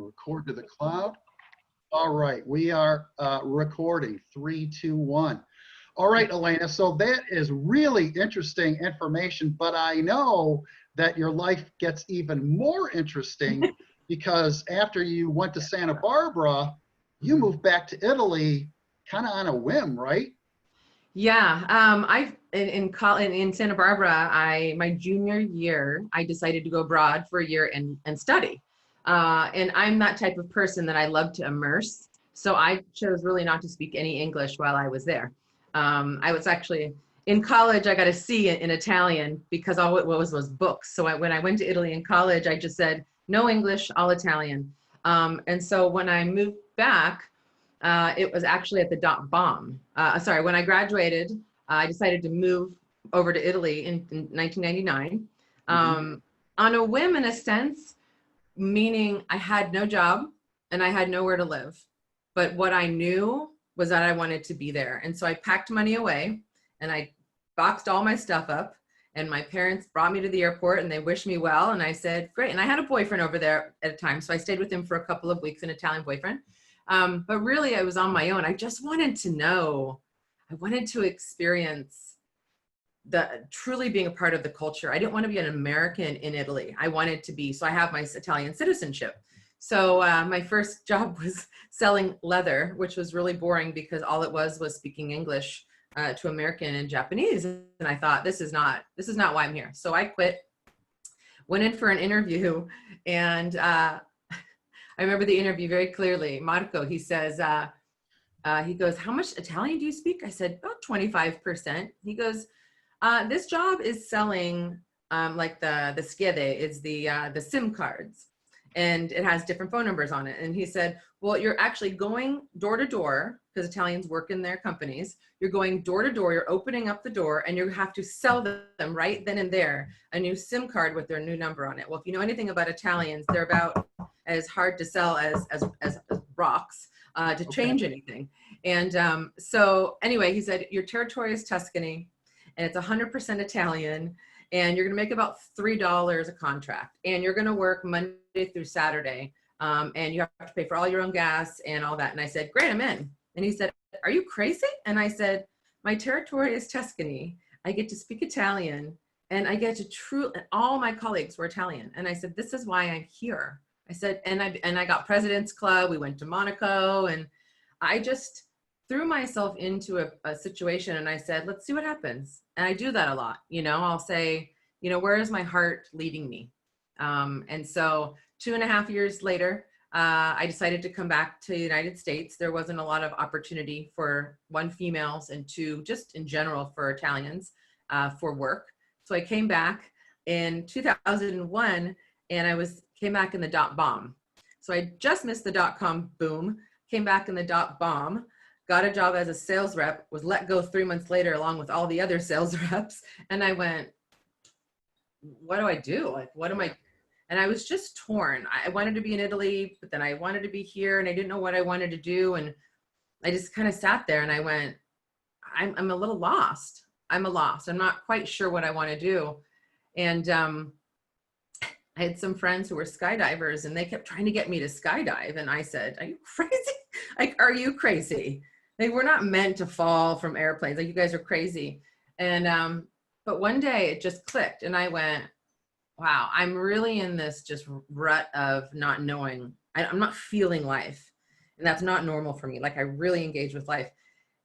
Record to the cloud. All right, we are recording. 3, 2, 1. All right, Alana, so that is really interesting information, but I know that your life gets even more interesting because after you went to Santa Barbara, you moved back to Italy kind of on a whim, right? Yeah, in Santa Barbara, my junior year, I decided to go abroad for a year and study. And I'm that type of person that I love to immerse. So I chose really not to speak any English while I was there. I was actually in college, I got a C in Italian because all it was books. So when I went to Italy in college, I just said, no English, all Italian. And so when I moved back, it was actually at the dot bomb. When I graduated, I decided to move over to Italy in 1999 on a whim, in a sense, meaning I had no job and I had nowhere to live. But what I knew was that I wanted to be there. And so I packed money away and I boxed all my stuff up. And my parents brought me to the airport and they wished me well. And I said, great. And I had a boyfriend over there at a time. So I stayed with him for a couple of weeks, an Italian boyfriend. But really I was on my own. I just wanted to know, I wanted to experience truly being a part of the culture. I didn't want to be an American in Italy. I wanted to be, so I have my Italian citizenship. So my first job was selling leather, which was really boring because all it was speaking English to American and Japanese. And I thought, this is not why I'm here. So I quit, went in for an interview, and I remember the interview very clearly. Marco, he says, he goes, how much Italian do you speak? I said, about 25%. He goes, this job is selling like the schede, is the SIM cards, and it has different phone numbers on it. And he said, well, you're actually going door to door, because Italians work in their companies. You're going door to door, you're opening up the door, and you have to sell them right then and there a new SIM card with their new number on it. Well, if you know anything about Italians, they're about as hard to sell as rocks to change anything. And so anyway, he said, your territory is Tuscany and it's 100% Italian, and you're gonna make about $3 a contract, and you're gonna work Monday through Saturday, and you have to pay for all your own gas and all that. And I said, great, I'm in. And he said, are you crazy? And I said, my territory is Tuscany. I get to speak Italian, and I get to all my colleagues were Italian. And I said, this is why I'm here. I said, and I got President's Club. We went to Monaco, and I just threw myself into a situation, and I said, let's see what happens. And I do that a lot. You know, I'll say, you know, where is my heart leading me? And so 2.5 years later, I decided to come back to the United States. There wasn't a lot of opportunity for, one, females, and two, just in general for Italians for work. So I came back in 2001, and came back in the dot bomb. So I just missed the dot-com boom, came back in the dot bomb, got a job as a sales rep, was let go 3 months later along with all the other sales reps. And I went, what do I do? Like, what am I? And I was just torn. I wanted to be in Italy, but then I wanted to be here, and I didn't know what I wanted to do. And I just kind of sat there and I went, I'm a little lost. I'm not quite sure what I want to do. And I had some friends who were skydivers, and they kept trying to get me to skydive. And I said, are you crazy? Like, are you crazy? They were not meant to fall from airplanes. Like, you guys are crazy. And, but one day it just clicked, and I went, wow, I'm really in this just rut of not knowing. I'm not feeling life, and that's not normal for me. Like, I really engage with life.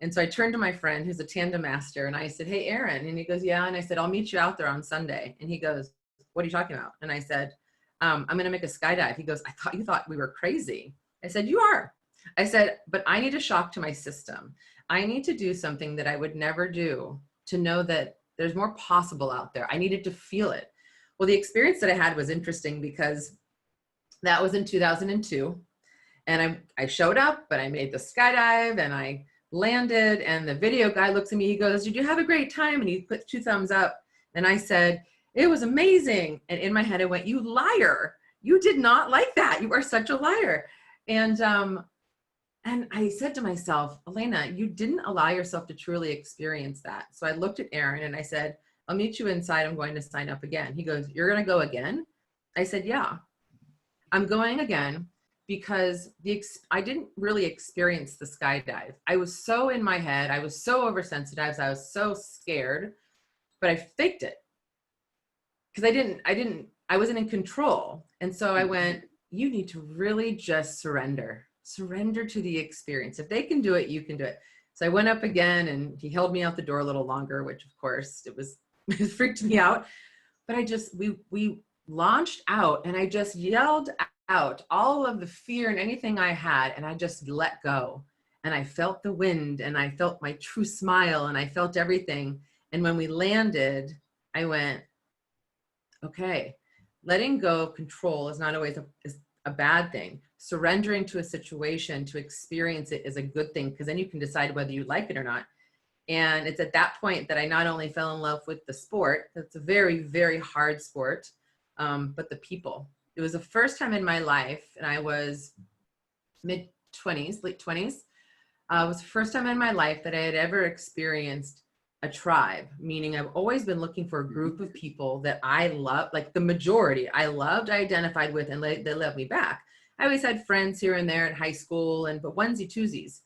And so I turned to my friend who's a tandem master, and I said, hey, Aaron. And he goes, yeah. And I said, I'll meet you out there on Sunday. And he goes, what are you talking about? And I said, I'm going to make a skydive. He goes, I thought you thought we were crazy. I said, you are. I said, but I need a shock to my system. I need to do something that I would never do to know that there's more possible out there. I needed to feel it. Well, the experience that I had was interesting because that was in 2002. And I showed up, but I made the skydive and I landed, and the video guy looks at me, he goes, did you have a great time? And he put 2 thumbs up. And I said, it was amazing. And in my head, I went, you liar. You did not like that. You are such a liar. And I said to myself, Alana, you didn't allow yourself to truly experience that. So I looked at Aaron and I said, I'll meet you inside. I'm going to sign up again. He goes, you're going to go again? I said, yeah, I'm going again because I didn't really experience the skydive. I was so in my head. I was so oversensitized. I was so scared, but I faked it because I wasn't in control. And so I went, you need to really just surrender to the experience. If they can do it, you can do it. So I went up again, and he held me out the door a little longer, which of course it freaked me out. But we launched out, and I just yelled out all of the fear and anything I had, and I just let go. And I felt the wind, and I felt my true smile, and I felt everything. And when we landed, I went, okay, letting go of control is not always a bad thing. Surrendering to a situation to experience it is a good thing, because then you can decide whether you like it or not. And it's at that point that I not only fell in love with the sport, it's a very, very hard sport, but the people. It was the first time in my life, and I was mid-20s, late 20s. It was the first time in my life that I had ever experienced a tribe, meaning I've always been looking for a group of people that I love, like the majority I loved, I identified with, and they loved me back. I always had friends here and there at high school, but onesie twosies.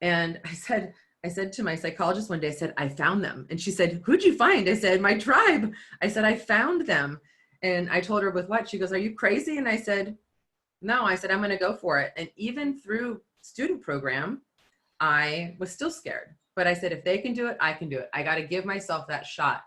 And I said to my psychologist one day, I said, I found them. And she said, who'd you find? I said, my tribe. I said, I found them. And I told her, with what? She goes, are you crazy? And I said, no. I said, I'm going to go for it. And even through student program, I was still scared. But I said, if they can do it, I can do it. I got to give myself that shot.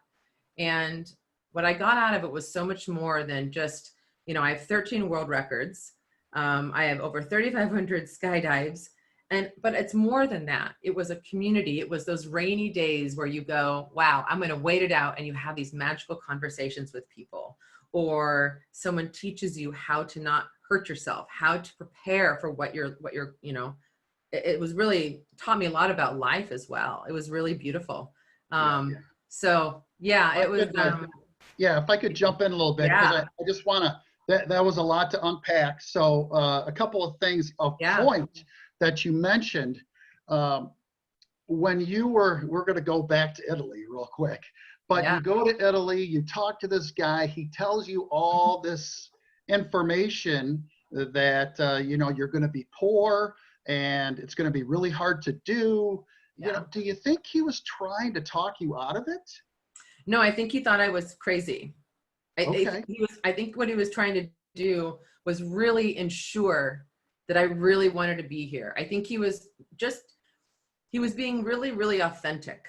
And what I got out of it was so much more than just, I have 13 world records. I have over 3,500 skydives. But it's more than that. It was a community. It was those rainy days where you go, wow, I'm going to wait it out. And you have these magical conversations with people, or someone teaches you how to not hurt yourself, how to prepare for what you're, it was really taught me a lot about life as well. It was really beautiful. So yeah, it was. Yeah, if I could jump in a little bit, because I just want to, that was a lot to unpack. So a couple of things of point that you mentioned. When we're going to go back to Italy real quick, but you go to Italy, you talk to this guy, he tells you all this information that, you're going to be poor, and it's going to be really hard to do. Do you think he was trying to talk you out of it? No, I think he thought I was crazy. Okay. I think what he was trying to do was really ensure that I really wanted to be here. I think he was being really, really authentic.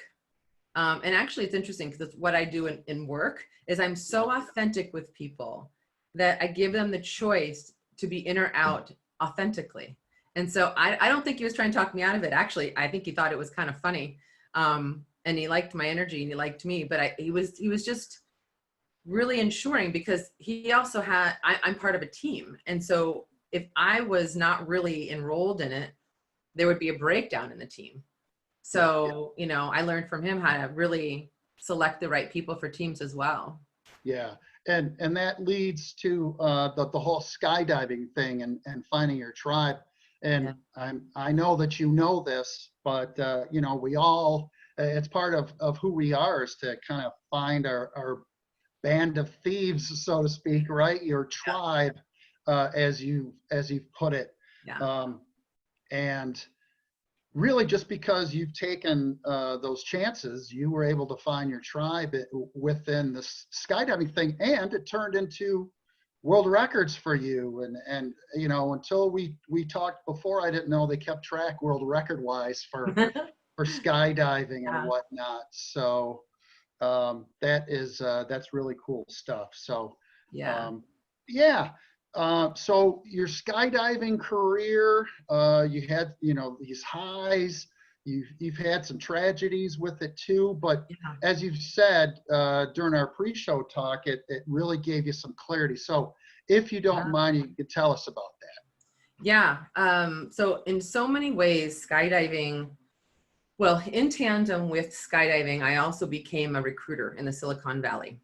And actually it's interesting, because what I do in work is I'm so authentic with people that I give them the choice to be in or out authentically. And so I don't think he was trying to talk me out of it. Actually, I think he thought it was kind of funny. And he liked my energy, and he liked me, but he was just really ensuring, because he also I'm part of a team. And so if I was not really enrolled in it, there would be a breakdown in the team. So, I learned from him how to really select the right people for teams as well. Yeah. And that leads to the whole skydiving thing and finding your tribe. And I know that you know this, but we all, it's part of who we are, is to kind of find our band of thieves, so to speak, right? Your tribe, as you've put it. And really, just because you've taken those chances, you were able to find your tribe within the skydiving thing, and it turned into world records for you. And until we talked before, I didn't know they kept track world record wise for skydiving and whatnot. So that's really cool stuff. So so your skydiving career, you had these highs. You've had some tragedies with it too, but as you've said during our pre-show talk, it really gave you some clarity. So if you don't mind, you could tell us about that. So in so many ways, skydiving, well, in tandem with skydiving, I also became a recruiter in the Silicon Valley,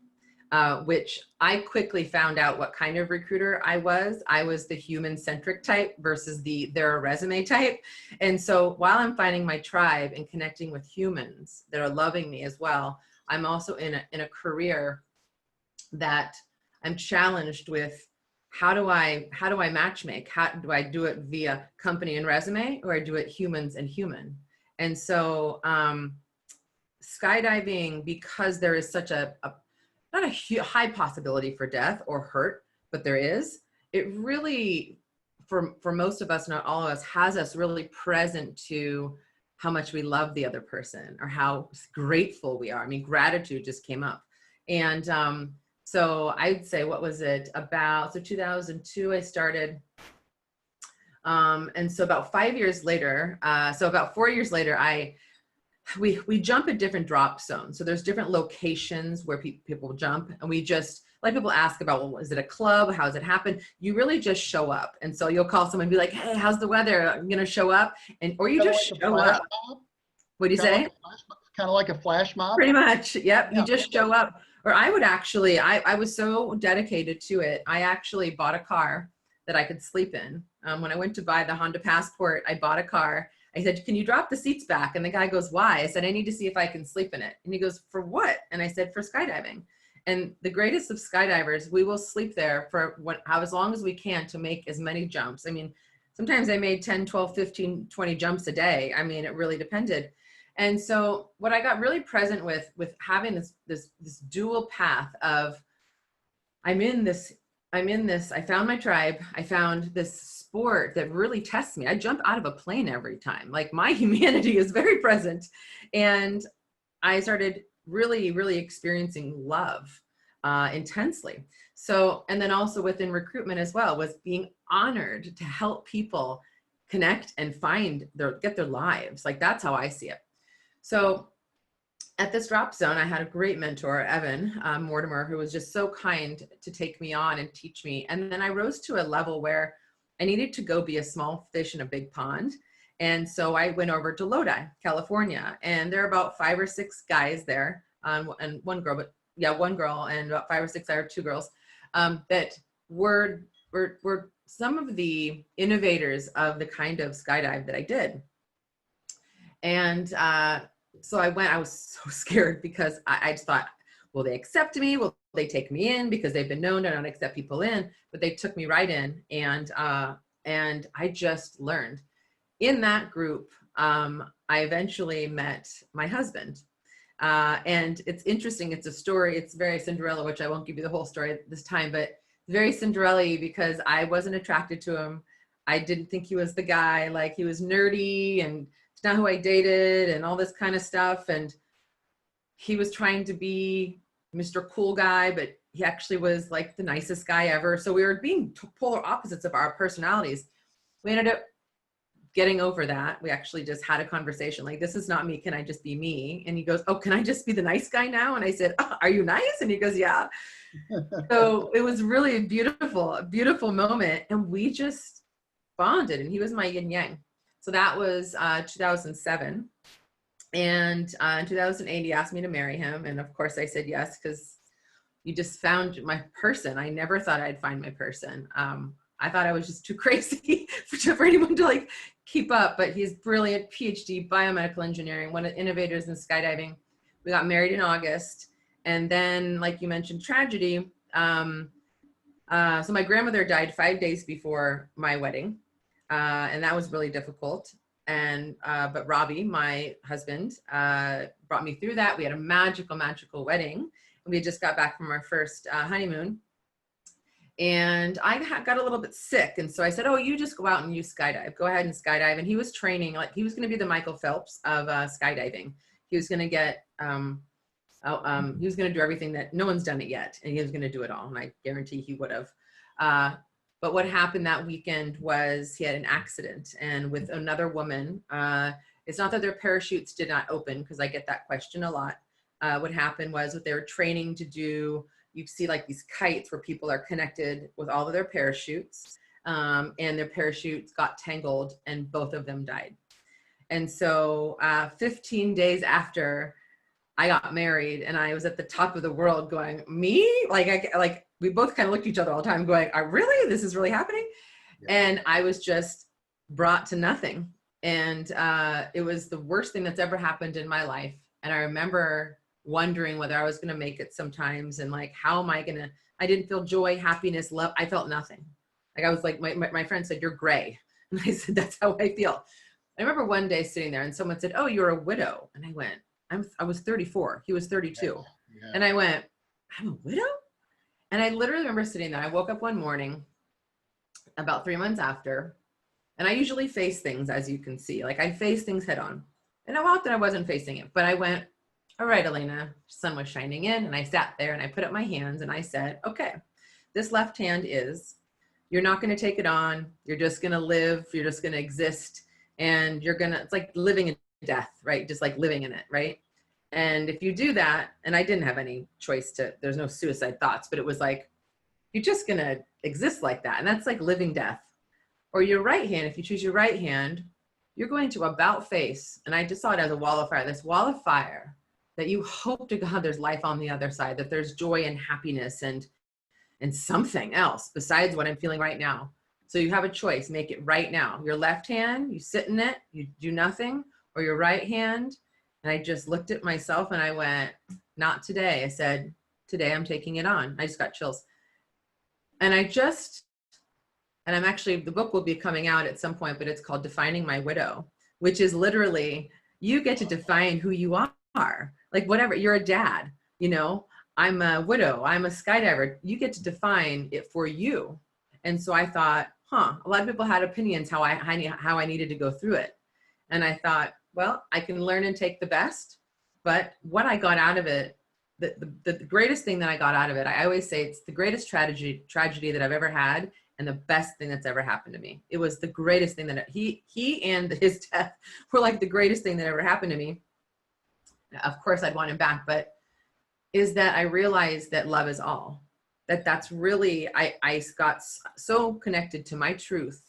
which I quickly found out what kind of recruiter I was. I was the human-centric type versus they're a resume type. And so while I'm finding my tribe and connecting with humans that are loving me as well, I'm also in a career that I'm challenged with how do I match make? How do I do it via company and resume, or I do it humans and human? And so skydiving, because there is such a not a high possibility for death or hurt, but there is, it really, for most of us, not all of us, has us really present to how much we love the other person or how grateful we are. I mean, gratitude just came up. And so I'd say, what was it about? So 2002, I started. And so about 5 years later, so about 4 years later, we jump at different drop zones. So there's different locations where people jump, and we just, like, people ask about, well, is it a club? How does it happen? You really just show up. And so you'll call someone and be like, hey, how's the weather? I'm going to show up. And, or you Kind of just like a show flash up. mob? What do you Kind of say? like kind of like a flash mob? Pretty much. Yep. You Yeah. just show up. Or I would actually, I was so dedicated to it. I actually bought a car that I could sleep in. When I went to buy the Honda Passport, I bought a car. I said, can you drop the seats back? And the guy goes, why? I said, I need to see if I can sleep in it. And he goes, for what? And I said, for skydiving. And the greatest of skydivers, we will sleep there for as long as we can to make as many jumps. I mean, sometimes I made 10, 12, 15, 20 jumps a day. I mean, it really depended. And so what I got really present with having this dual path of, I found my tribe. I found this sport that really tests me. I jump out of a plane every time. Like, my humanity is very present. And I started really, really experiencing love intensely. So, and then also within recruitment as well, was being honored to help people connect and get their lives. Like, that's how I see it. So at this drop zone, I had a great mentor, Evan Mortimer, who was just so kind to take me on and teach me. And then I rose to a level where I needed to go be a small fish in a big pond. And so I went over to Lodi, California, and there are about 5 or 6 guys there, and one girl, but yeah, one girl, and about 5 or 6 other 2 girls that were some of the innovators of the kind of skydive that I did. And so I was so scared, because I just thought, will they accept me? Will they take me in? Because they've been known to not accept people in, but they took me right in. And I just learned. In that group, I eventually met my husband. And it's interesting. It's a story. It's very Cinderella, which I won't give you the whole story this time, but very Cinderella-y, because I wasn't attracted to him. I didn't think he was the guy. Like, he was nerdy, and it's not who I dated, and all this kind of stuff. And he was trying to be Mr. Cool Guy, but he actually was like the nicest guy ever. So we were being polar opposites of our personalities. We ended up getting over that. We actually just had a conversation like, this is not me. Can I just be me? And he goes, oh, can I just be the nice guy now? And I said, oh, are you nice? And he goes, yeah. So it was really a beautiful moment. And we just bonded, and he was my yin yang. So that was 2007. And in 2008, he asked me to marry him. And of course I said yes, because you just found my person. I never thought I'd find my person. I thought I was just too crazy for anyone to like keep up, but he's brilliant, PhD, biomedical engineering, one of the innovators in skydiving. We got married in August. And then, like you mentioned, tragedy. So my grandmother died 5 days before my wedding. And that was really difficult. And, but Robbie, my husband, brought me through that. We had a magical, magical wedding. We just got back from our first honeymoon. And I got a little bit sick. And so I said, oh, you just go out and you skydive. Go ahead and skydive. And he was training, like he was going to be the Michael Phelps of skydiving. He was going to get, he was going to do everything that no one's done it yet. And he was going to do it all. And I guarantee he would have. But what happened that weekend was he had an accident, and with another woman. It's not that their parachutes did not open, because I get that question a lot. What happened was what they were training to do, you see like these kites where people are connected with all of their parachutes, and their parachutes got tangled and both of them died. And so 15 days after I got married and I was at the top of the world going, me? Like we both kind of looked at each other all the time going, really? This is really happening? Yeah. And I was just brought to nothing. And it was the worst thing that's ever happened in my life. And I remember wondering whether I was going to make it sometimes, and like, how am I going to I didn't feel joy, happiness, love. I felt nothing. Like I was like, my friend said, you're gray. And I said, that's how I feel. I remember one day sitting there and someone said, oh, you're a widow. And I went, I was 34. He was 32. Yeah. And I went, I'm a widow? And I literally remember sitting there. I woke up one morning about 3 months after, and I usually face things, as you can see, like I face things head on. And I walked and I wasn't facing it, but I went, all right, Elena, sun was shining in, and I sat there and I put up my hands and I said, okay, this left hand is, you're not going to take it on. You're just going to live. You're just going to exist. And you're going to, it's like living in death, right? Just like living in it, right? And if you do that, and I didn't have any choice to, there's no suicide thoughts, but it was like, you're just going to exist like that. And that's like living death. Or your right hand, if you choose your right hand, you're going to about face. And I just saw it as a wall of fire, this wall of fire that you hope to God there's life on the other side, that there's joy and happiness and something else besides what I'm feeling right now. So you have a choice, make it right now. Your left hand, you sit in it, you do nothing, or your right hand. And I just looked at myself and I went, not today. I said, today I'm taking it on. I just got chills. And I'm actually, the book will be coming out at some point, but it's called Defining My Widow, which is literally, you get to define who you are. Like whatever, you're a dad, you know, I'm a widow, I'm a skydiver. You get to define it for you. And so I thought, a lot of people had opinions how I needed to go through it. And I thought, well, I can learn and take the best, but what I got out of it, the greatest thing that I got out of it, I always say it's the greatest tragedy that I've ever had and the best thing that's ever happened to me. It was the greatest thing that he and his death were like the greatest thing that ever happened to me. Of course I'd want him back, but is that I realized that love is all. That's really, I got so connected to my truth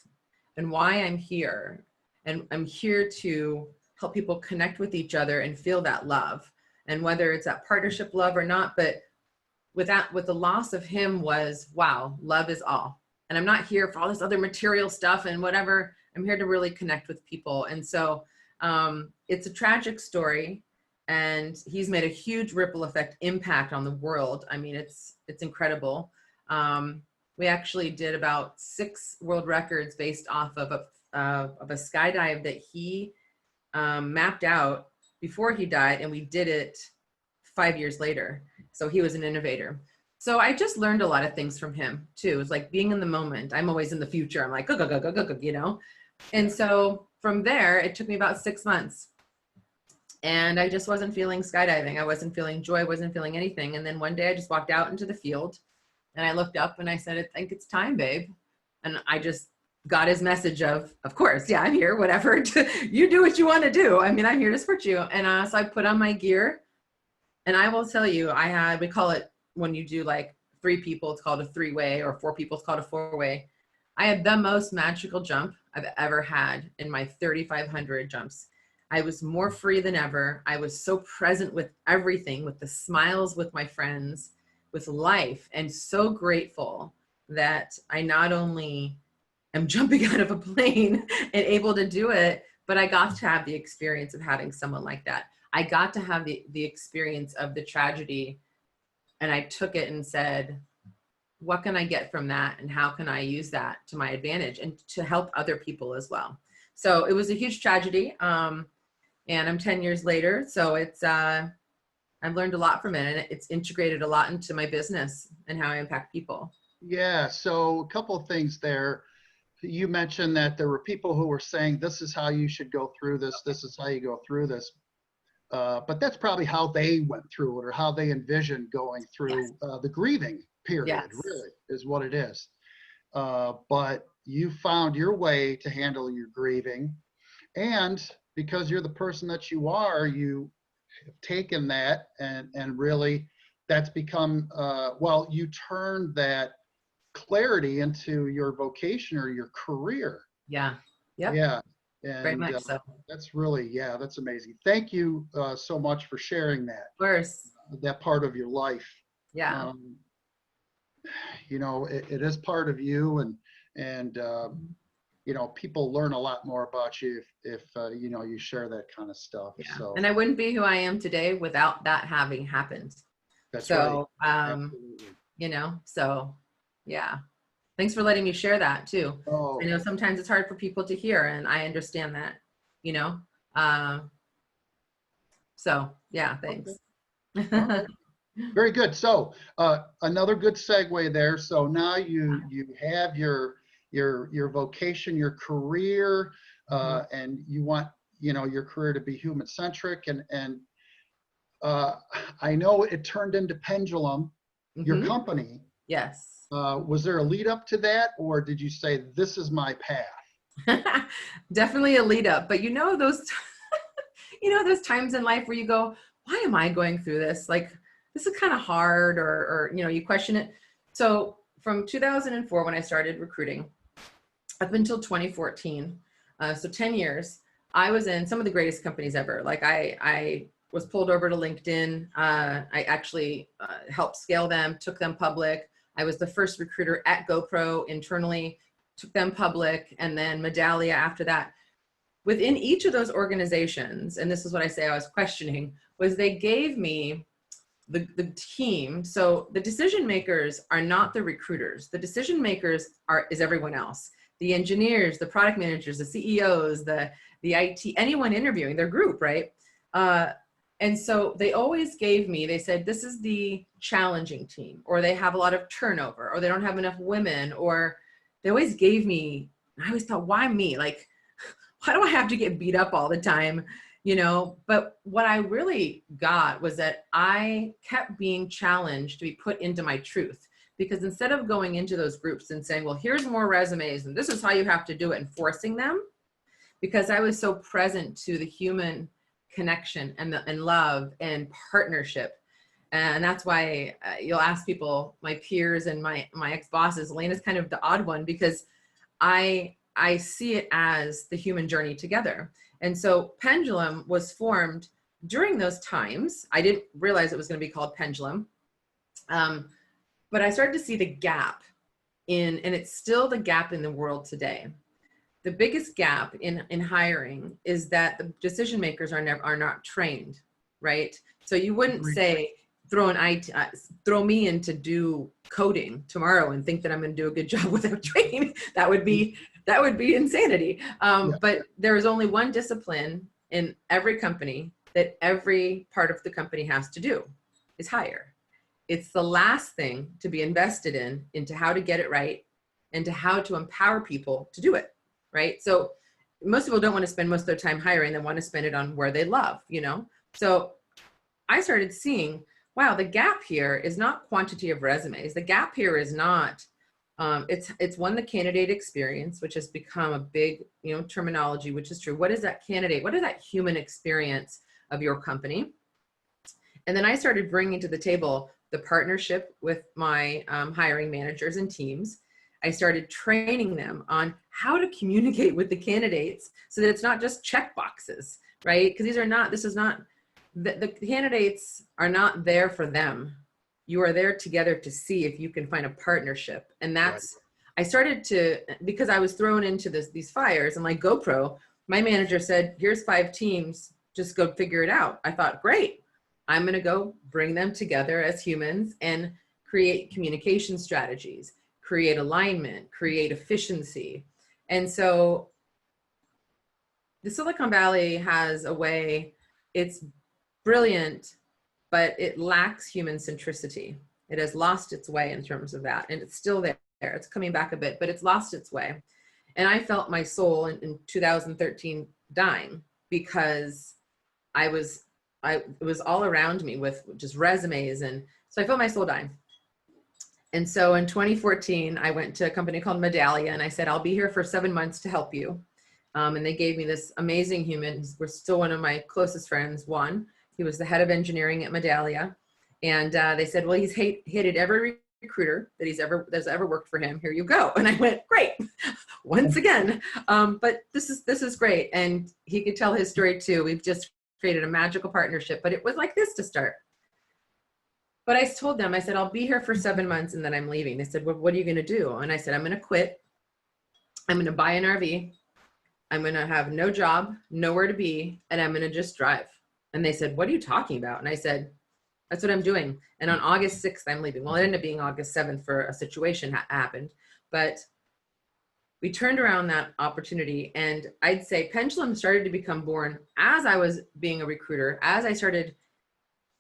and why I'm here. And I'm here to help people connect with each other and feel that love. And whether it's that partnership love or not, but with the loss of him was, wow, love is all. And I'm not here for all this other material stuff and whatever. I'm here to really connect with people. And so it's a tragic story. And he's made a huge ripple effect impact on the world. I mean, it's incredible. We actually did about 6 world records based off of a skydive that he mapped out before he died, and we did it 5 years later. So he was an innovator. So I just learned a lot of things from him too. It's like being in the moment. I'm always in the future. I'm like, go, you know? And so from there, it took me about 6 months. And I just wasn't feeling skydiving. I wasn't feeling joy. I wasn't feeling anything. And then one day I just walked out into the field and I looked up and I said, I think it's time, babe. And I just got his message of course, yeah, I'm here, whatever. You do what you want to do. I mean, I'm here to support you. And so I put on my gear, and I will tell you, we call it, when you do like 3 people, it's called a 3-way, or 4 people, it's called a 4-way. I had the most magical jump I've ever had in my 3,500 jumps. I was more free than ever. I was so present with everything, with the smiles, with my friends, with life, and so grateful that I not only am jumping out of a plane and able to do it, but I got to have the experience of having someone like that. I got to have the experience of the tragedy, and I took it and said, what can I get from that? And how can I use that to my advantage and to help other people as well? So it was a huge tragedy. And I'm 10 years later. So it's, I've learned a lot from it, and it's integrated a lot into my business and how I impact people. Yeah. So a couple of things there. You mentioned that there were people who were saying, this is how you should go through this. This is how you go through this. But that's probably how they went through it, or how they envisioned going through the grieving period, really, is what it is. But you found your way to handle your grieving. And because you're the person that you are, you have taken that and really that's become, well, you turned that clarity into your vocation or your career. Yeah. Yep. Yeah. And very much so. That's really, yeah, that's amazing. Thank you so much for sharing that. Of course. That part of your life. Yeah. You know, it is part of you, and you know, people learn a lot more about you if you know, you share that kind of stuff. Yeah. So, and I wouldn't be who I am today without that having happened. that's so right. Absolutely. you know? So yeah, thanks for letting me share that too. I Oh, know sometimes it's hard for people to hear, and I understand that, you know? Uh, so yeah, okay. thanks. All right. Very good. So another good segue there. So now you have your vocation, your career, Mhm. and you want your career to be human centric. And uh, I know it turned into Pendulum, your Mhm. company. Yes. Was there a lead up to that, or did you say this is my path? Definitely a lead up, but you know those you know those times in life where you go, why am I going through this? Like, this is kind of hard, or you know, you question it. So from 2004, when I started recruiting, up until 2014, so 10 years, I was in some of the greatest companies ever. Like I was pulled over to LinkedIn. I actually helped scale them, took them public. I was the first recruiter at GoPro internally, took them public, and then Medallia after that. Within each of those organizations, and this is what I say I was questioning, was they gave me the team. So the decision makers are not the recruiters. The decision makers is everyone else. The engineers, the product managers, the CEOs, the IT, anyone interviewing their group, right? And so they always gave me, they said, this is the challenging team, or they have a lot of turnover, or they don't have enough women, or they always gave me, I always thought, why me? Like, why do I have to get beat up all the time? You know, but what I really got was that I kept being challenged to be put into my truth, because instead of going into those groups and saying, well, here's more resumes and this is how you have to do it, and forcing them, because I was so present to the human connection and love and partnership. And that's why you'll ask people, my peers and my ex-bosses, Elena's kind of the odd one, because I see it as the human journey together. And so Pendulum was formed during those times. I didn't realize it was going to be called Pendulum. But I started to see the gap and it's still the gap in the world today. The biggest gap in hiring is that the decision makers are not trained, right? So you wouldn't Agreed. say throw me in to do coding tomorrow and think that I'm going to do a good job without training. That would be insanity. Yeah, But there is only one discipline in every company that every part of the company has to do, is hire. It's the last thing to be invested into how to get it right and to how to empower people to do it, right? So most people don't want to spend most of their time hiring. They want to spend it on where they love, you know? So I started seeing, wow, the gap here is not quantity of resumes. The gap here is not, it's one, the candidate experience, which has become a big, you know, terminology, which is true. What is that candidate? What is that human experience of your company? And then I started bringing to the table the partnership with my hiring managers and teams. I started training them on how to communicate with the candidates so that it's not just check boxes, right? Because the candidates are not there for them. You are there together to see if you can find a partnership. And right. I started to, because I was thrown into these fires and like GoPro, my manager said, here's 5 teams, just go figure it out. I thought, great. I'm going to go bring them together as humans and create communication strategies, create alignment, create efficiency. And so the Silicon Valley has a way, it's brilliant, but it lacks human centricity. It has lost its way in terms of that. And it's still there. It's coming back a bit, but it's lost its way. And I felt my soul in 2013 dying, because it was all around me with just resumes. And so I felt my soul dying. And so in 2014, I went to a company called Medallia and I said, I'll be here for 7 months to help you. And they gave me this amazing human. We're still one of my closest friends, Juan. He was the head of engineering at Medallia. And they said, well, he's hated every recruiter that's ever worked for him. Here you go. And I went, great, once again. But this is great. And he could tell his story too. We've just created a magical partnership, but it was like this to start. But I told them, I said, I'll be here for 7 months and then I'm leaving. They said, well, what are you going to do? And I said, I'm going to quit. I'm going to buy an RV. I'm going to have no job, nowhere to be, and I'm going to just drive. And they said, what are you talking about? And I said, That's what I'm doing. And on August 6th, I'm leaving. Well, it ended up being August 7th for a situation happened, but we turned around that opportunity. And I'd say pendulum started to become born as I was being a recruiter, as I started.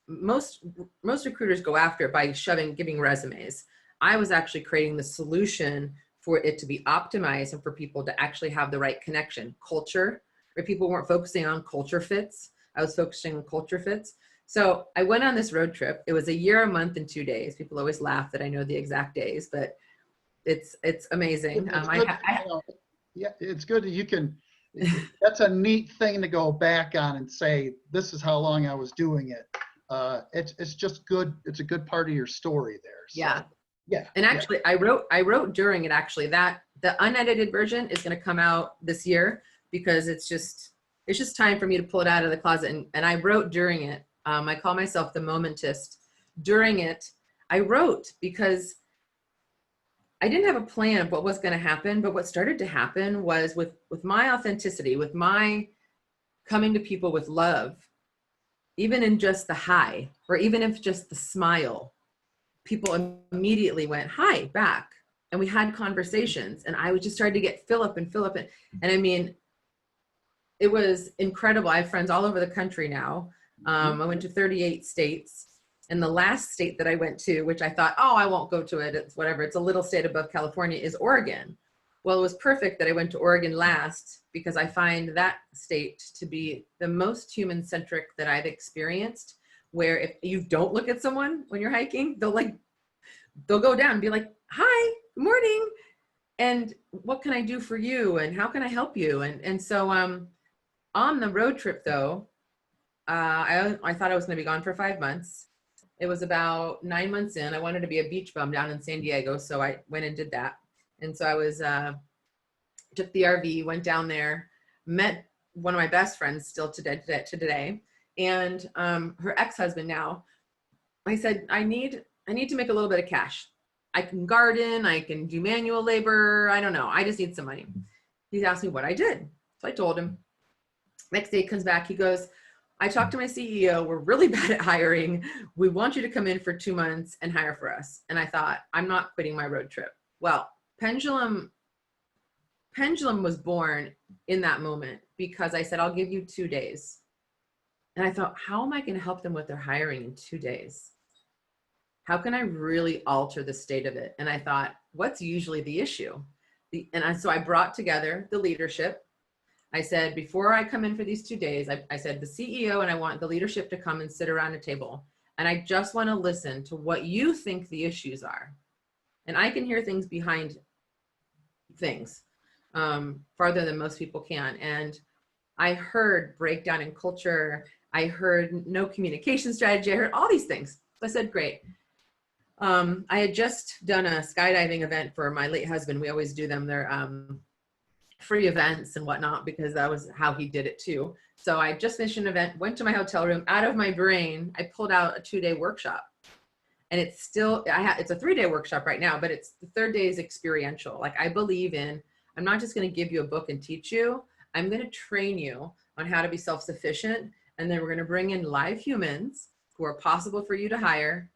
Most recruiters go after it by giving resumes. I was actually creating the solution for it to be optimized and for people to actually have the right connection. Culture, where people weren't focusing on culture fits. I was focusing on culture fits. So I went on this road trip. It was a year, a month, and 2 days. People always laugh that I know the exact days, but it's amazing. It's good, you know, yeah, it's good that you can, that's a neat thing to go back on and say, this is how long I was doing it. It's just good. It's a good part of your story there. So, yeah. Yeah. And actually, I wrote during it, actually, that the unedited version is going to come out this year because it's just time for me to pull it out of the closet. And I wrote during it. I call myself the momentist. During it, I wrote because I didn't have a plan of what was going to happen, but what started to happen was with my authenticity, with my coming to people with love, even in just the hi, or even if just the smile, people immediately went hi back, and we had conversations, and I was just started to get fill up. And I mean, it was incredible. I have friends all over the country now. I went to 38 states, and the last state that I went to, which I thought, oh, I won't go to it, it's whatever, it's a little state above California, is Oregon. Well, it was perfect that I went to Oregon last because I find that state to be the most human-centric that I've experienced, where if you don't look at someone when you're hiking, they'll go down and be like, hi, good morning, and what can I do for you, and how can I help you? And so on the road trip though, I thought I was going to be gone for 5 months. It was about 9 months in. I wanted to be a beach bum down in San Diego, so I went and did that. And so I was took the RV, went down there, met one of my best friends still to today, and her ex-husband now. I said, I need to make a little bit of cash. I can garden, I can do manual labor, I don't know, I just need some money. He asked me what I did. So I told him. Next day he comes back, he goes, I talked to my CEO, we're really bad at hiring. We want you to come in for 2 months and hire for us. And I thought, I'm not quitting my road trip. Well, Pendulum was born in that moment because I said, I'll give you 2 days. And I thought, how am I going to help them with their hiring in 2 days? How can I really alter the state of it? And I thought, what's usually the issue? So I brought together the leadership. I said, before I come in for these 2 days, I said, the CEO and I want the leadership to come and sit around a table. And I just want to listen to what you think the issues are. And I can hear things behind things farther than most people can. And I heard breakdown in culture. I heard no communication strategy. I heard all these things. So I said, great. I had just done a skydiving event for my late husband. We always do them. They're free events and whatnot because that was how he did it too. So I just finished an event, went to my hotel room. Out of my brain, I pulled out a 2-day workshop. And it's still, it's a 3-day workshop right now, but it's the 3rd day is experiential. Like I believe in, I'm not just going to give you a book and teach you. I'm going to train you on how to be self-sufficient. And then we're going to bring in live humans who are possible for you to hire,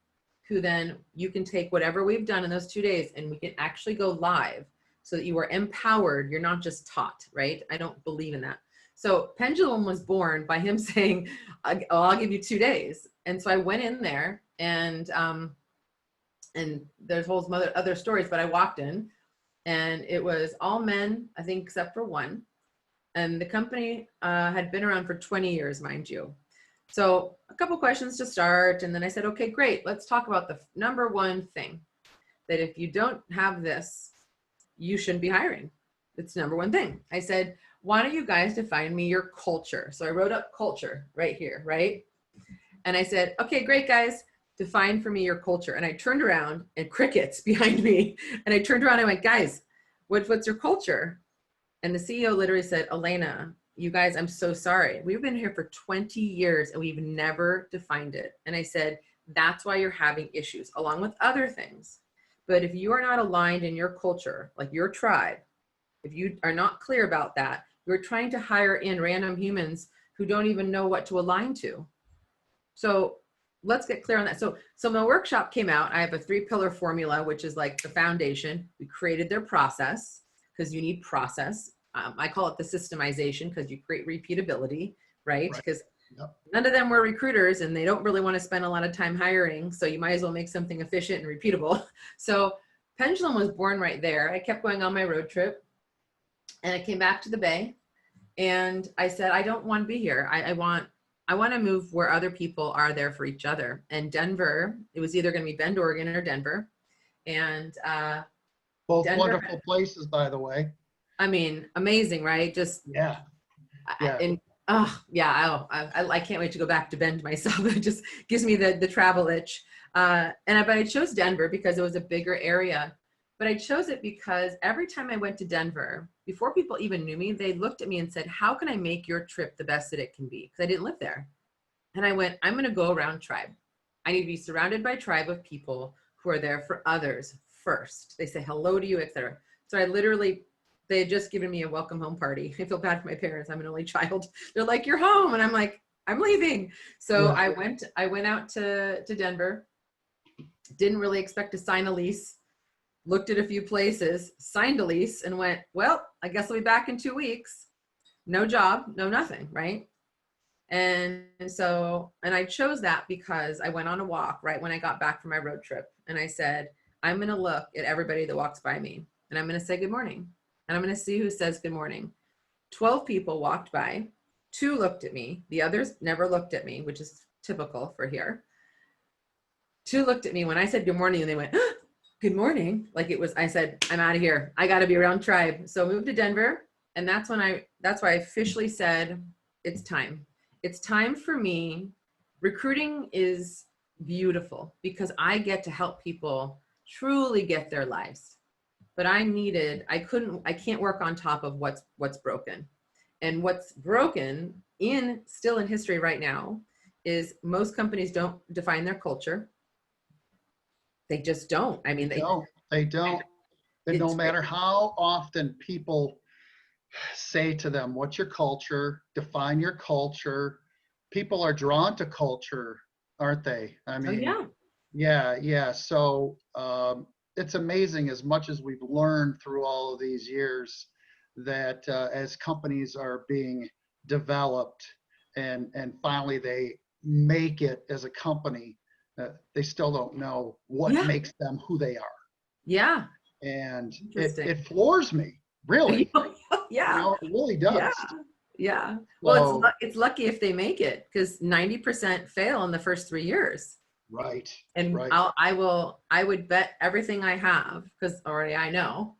who then you can take whatever we've done in those 2 days and we can actually go live so that you are empowered. You're not just taught, right? I don't believe in that. So Pendulum was born by him saying, I'll give you 2 days. And so I went in there and there's whole other stories, but I walked in and it was all men, I think, except for one. And the company had been around for 20 years, mind you. So a couple questions to start. And then I said, okay, great. Let's talk about the number one thing, that if you don't have this, you shouldn't be hiring. It's number one thing. I said, why don't you guys define me your culture? So I wrote up culture right here, right? And I said, okay, great, guys, define for me your culture. And I turned around and crickets behind me. And I turned around and I went, guys, what's your culture? And the CEO literally said, Alana, you guys, I'm so sorry. We've been here for 20 years and we've never defined it. And I said, that's why you're having issues, along with other things. But if you are not aligned in your culture, like your tribe, if you are not clear about that, you're trying to hire in random humans who don't even know what to align to. So let's get clear on that. So my workshop came out. I have a 3-pillar formula, which is like the foundation. We created their process because you need process. I call it the systemization because you create repeatability, right? Because Yep. none of them were recruiters and they don't really want to spend a lot of time hiring. So you might as well make something efficient and repeatable. So Pendulum was born right there. I kept going on my road trip and I came back to the Bay and I said, I don't want to be here. I want to move where other people are there for each other. And Denver, it was either going to be Bend, Oregon or Denver. And Both Denver, wonderful places, by the way. I mean, amazing, right? Just, Yeah. Yeah. And oh yeah, I can't wait to go back to Bend myself. It just gives me the travel itch. But I chose Denver because it was a bigger area. But I chose it because every time I went to Denver, before people even knew me, they looked at me and said, how can I make your trip the best that it can be? Because I didn't live there. And I went, I'm going to go around tribe. I need to be surrounded by tribe of people who are there for others first. They say hello to you, etc. So I literally, they had just given me a welcome home party. I feel bad for my parents. I'm an only child. They're like, you're home. And I'm like, I'm leaving. So Yeah. I went out to Denver. Didn't really expect to sign a lease. Looked at a few places, signed a lease and went, well, I guess I'll be back in 2 weeks. No job, no nothing, right? And so, and I chose that because I went on a walk right when I got back from my road trip. And I said, I'm going to look at everybody that walks by me and I'm going to say good morning. And I'm going to see who says good morning. 12 people walked by. 2 looked at me. The others never looked at me, which is typical for here. 2 looked at me when I said good morning and they went, oh, good morning. Like it was, I said, I'm out of here. I got to be around tribe. So I moved to Denver. And that's why I officially said, it's time. It's time for me. Recruiting is beautiful because I get to help people truly get their lives. But I can't work on top of what's broken. And what's broken still in history right now is most companies don't define their culture. They just don't. I mean, They don't. And no matter how often people say to them, what's your culture? Define your culture. People are drawn to culture, aren't they? I mean, yeah. So it's amazing as much as we've learned through all of these years that as companies are being developed and finally they make it as a company, they still don't know what makes them who they are. Yeah. And it floors me, really. Yeah. You know, it really does. Yeah. Well, it's lucky if they make it because 90% fail in the first 3 years. Right. And right. I would bet everything I have because already I know.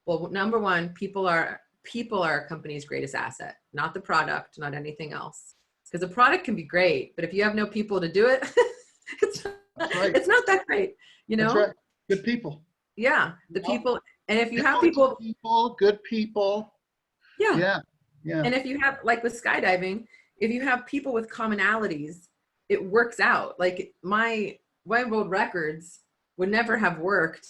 Well, number one, people are a company's greatest asset, not the product, not anything else. Because the product can be great, but if you have no people to do it, it's not that great, you know? That's right. Good people. Yeah, the people. And if you have people, good people. Yeah. And if you have, like with skydiving, if you have people with commonalities, it works out. Like my world records would never have worked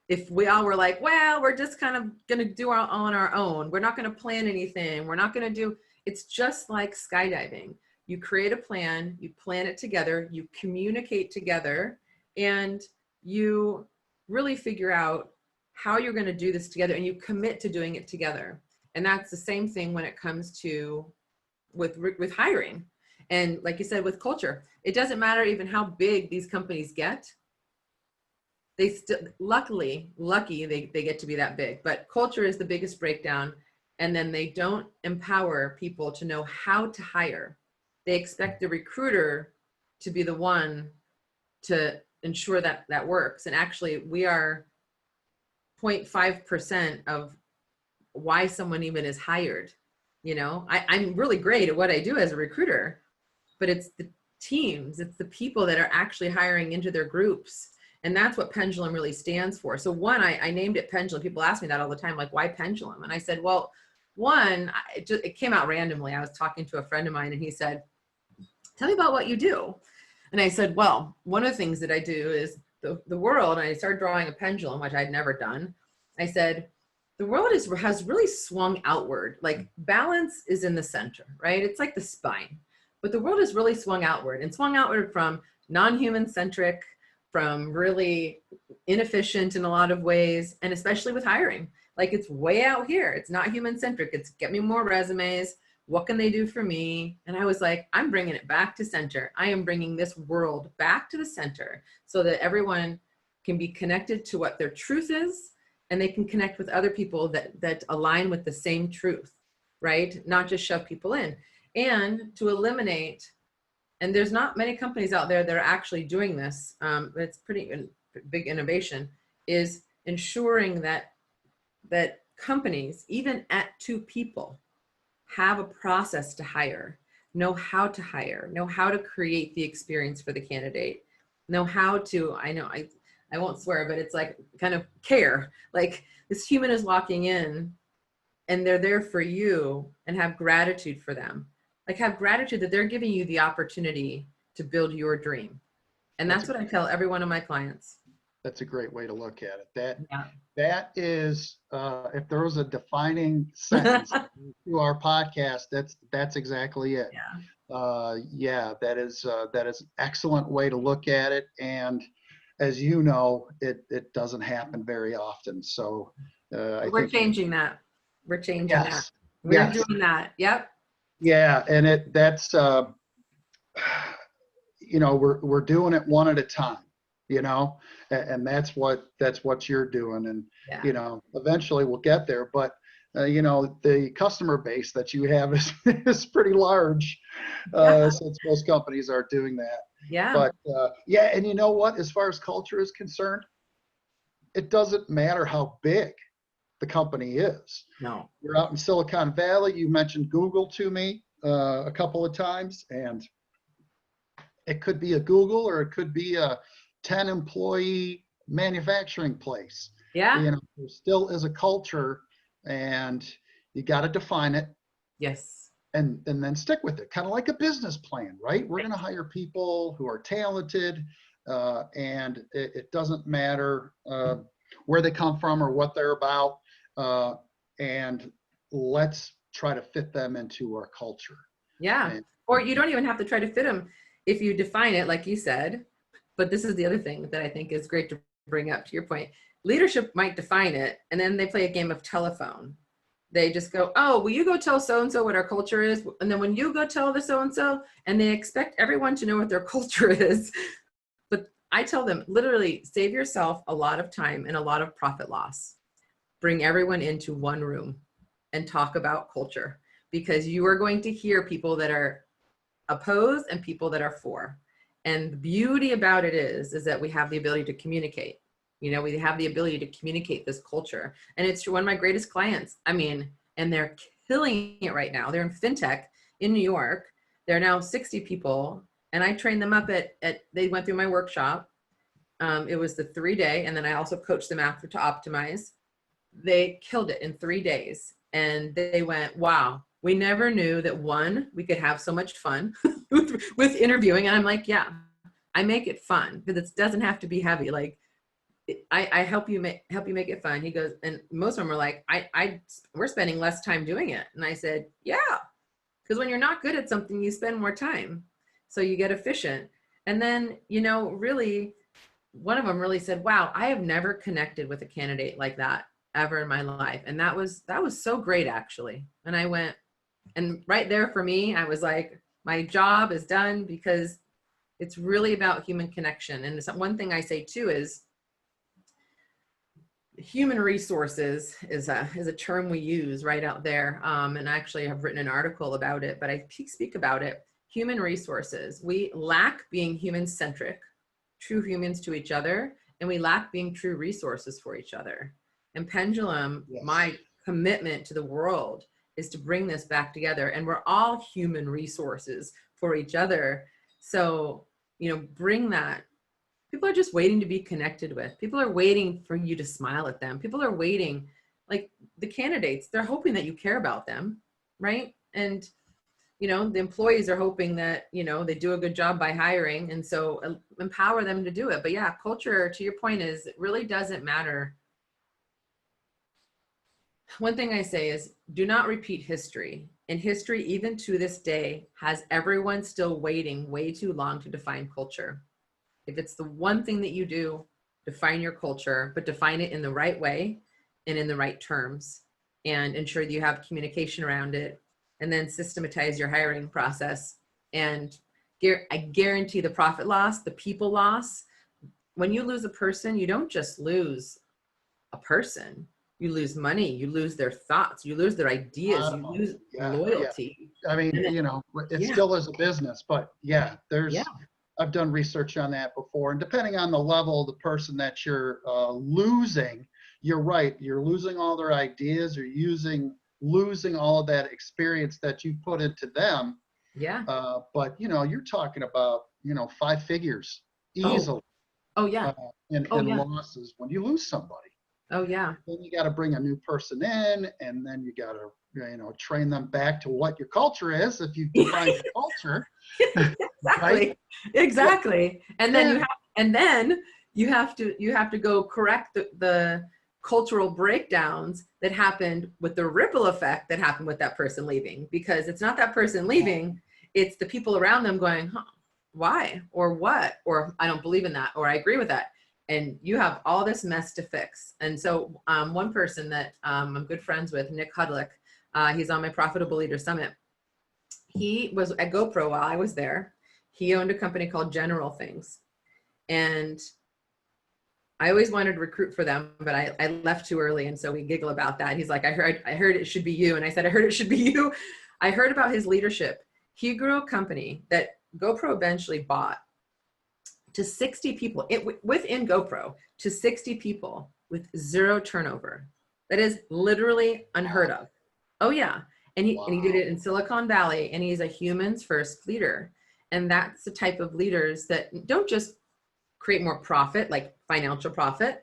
if we all were like, well, we're just kind of going to do on our own. We're not going to plan anything. We're not going to do, it's just like skydiving. You create a plan, you plan it together, you communicate together, and you really figure out how you're going to do this together and you commit to doing it together. And that's the same thing when it comes to with hiring. And like you said, with culture, it doesn't matter even how big these companies get. They still, lucky they get to be that big, but culture is the biggest breakdown. And then they don't empower people to know how to hire. They expect the recruiter to be the one to ensure that that works. And actually we are 0.5% of why someone even is hired. You know, I'm really great at what I do as a recruiter, but it's the teams, it's the people that are actually hiring into their groups. And that's what Pendulum really stands for. So one, I named it Pendulum. People ask me that all the time, like, why Pendulum? And I said, well, one, it came out randomly. I was talking to a friend of mine and he said, tell me about what you do. And I said, well, one of the things that I do is the world, and I started drawing a pendulum, which I'd never done. I said, the world has really swung outward. Like balance is in the center, right? It's like the spine, but the world has really swung outward and swung outward from non-human centric, from really inefficient in a lot of ways, and especially with hiring. Like, it's way out here. It's not human centric. It's get me more resumes. What can they do for me? And I was like, I'm bringing it back to center. I am bringing this world back to the center so that everyone can be connected to what their truth is, and they can connect with other people that align with the same truth, right? Not just shove people in. And to eliminate, and there's not many companies out there that are actually doing this, it's pretty big innovation, is ensuring that companies, even at 2 people, have a process to hire, know how to hire, know how to create the experience for the candidate, know how to, I won't swear, but it's like kind of care. Like, this human is walking in and they're there for you, and have gratitude for them. Like, have gratitude that they're giving you the opportunity to build your dream. And that's what I tell every one of my clients. That's a great way to look at it. Yeah. That is, if there was a defining sentence to our podcast, that's exactly it. Yeah. That is an excellent way to look at it. And as you know, it doesn't happen very often. So we're changing that. We're changing that. We're doing that. Yep. Yeah, and that's we're doing it one at a time, and that's what you're doing, and eventually we'll get there. But the customer base that you have is pretty large, since most companies are doing that. Yeah. But and you know what? As far as culture is concerned, it doesn't matter how big the company is. No. You're out in Silicon Valley. You mentioned Google to me a couple of times, and it could be a Google or it could be a 10-employee manufacturing place. Yeah. There still is a culture, and you got to define it. Yes. And then stick with it, kind of like a business plan, right? We're going to hire people who are talented, and it doesn't matter where they come from or what they're about, and let's try to fit them into our culture. Yeah. Or you don't even have to try to fit them if you define it, like you said. But this is the other thing that I think is great to bring up, to your point. Leadership might define it, and then they play a game of telephone. They just go, oh, will you go tell so-and-so what our culture is? And then when you go tell the so-and-so, and they expect everyone to know what their culture is. But I tell them, literally, save yourself a lot of time and a lot of profit loss. Bring everyone into one room and talk about culture, because you are going to hear people that are opposed and people that are for. And the beauty about it is that we have the ability to communicate. We have the ability to communicate this culture. And it's one of my greatest clients. And they're killing it right now. They're in fintech in New York. They're now 60 people. And I trained them up they went through my workshop. It was the 3-day. And then I also coached them after to optimize. They killed it in 3 days. And they went, wow, we never knew that we could have so much fun with interviewing. And I'm like, yeah, I make it fun, because it doesn't have to be heavy. Like, I help you make it fun. He goes, and most of them are like, we're spending less time doing it. And I said, yeah, because when you're not good at something, you spend more time. So you get efficient. And then, really, one of them really said, wow, I have never connected with a candidate like that ever in my life. And that was so great, actually. And I went, and right there for me, I was like, my job is done, because it's really about human connection. And one thing I say too is, human resources is a term we use right out there. And actually I've written an article about it, but I speak about it. Human resources. We lack being human-centric, true humans to each other, and we lack being true resources for each other. And Pendulum, yes, my commitment to the world is to bring this back together. And we're all human resources for each other. So, bring that. People are just waiting to be connected with. People are waiting for you to smile at them. People are waiting, like the candidates, they're hoping that you care about them, right? And, the employees are hoping that, they do a good job by hiring. And so empower them to do it. But yeah, culture, to your point, is it really doesn't matter. One thing I say is, do not repeat history. And history, even to this day, has everyone still waiting way too long to define culture. If it's the one thing that you do, define your culture, but define it in the right way and in the right terms, and ensure that you have communication around it, and then systematize your hiring process. And I guarantee the profit loss, the people loss. When you lose a person, you don't just lose a person. You lose money, you lose their thoughts, you lose their ideas, you lose Yeah, yeah. loyalty. I mean, And you know, it yeah, still is a business, but yeah, yeah, I've done research on that before. And depending on the level of the person that you're losing, you're right. You're losing all their ideas, losing all of that experience that you put into them. yeah. But, you know, you're talking about, you know, 5 figures Oh, easily oh yeah, oh in yeah, losses when you lose somebody. oh yeah. Then you got to bring a new person in, and then you got to, you know, train them back to what your culture is if you define your culture, right? Exactly, Yeah, exactly. And then yeah, you have to go correct the cultural breakdowns that happened with the ripple effect that happened with that person leaving, because it's not that person leaving, it's the people around them going, huh, why, or what, or I don't believe in that, or I agree with that. And you have all this mess to fix. And so one person that I'm good friends with, Nick Hudlick, he's on my Profitable Leader Summit. He was at GoPro while I was there. He owned a company called General Things. And I always wanted to recruit for them, but I left too early. And so we giggle about that. He's like, I heard it should be you. And I said, I heard it should be you. I heard about his leadership. He grew a company that GoPro eventually bought to 60 people within GoPro, to 60 people with zero turnover. That is literally unheard of. Oh yeah. And he did it in Silicon Valley, and he's a humans first leader. And that's the type of leaders that don't just create more profit, like financial profit,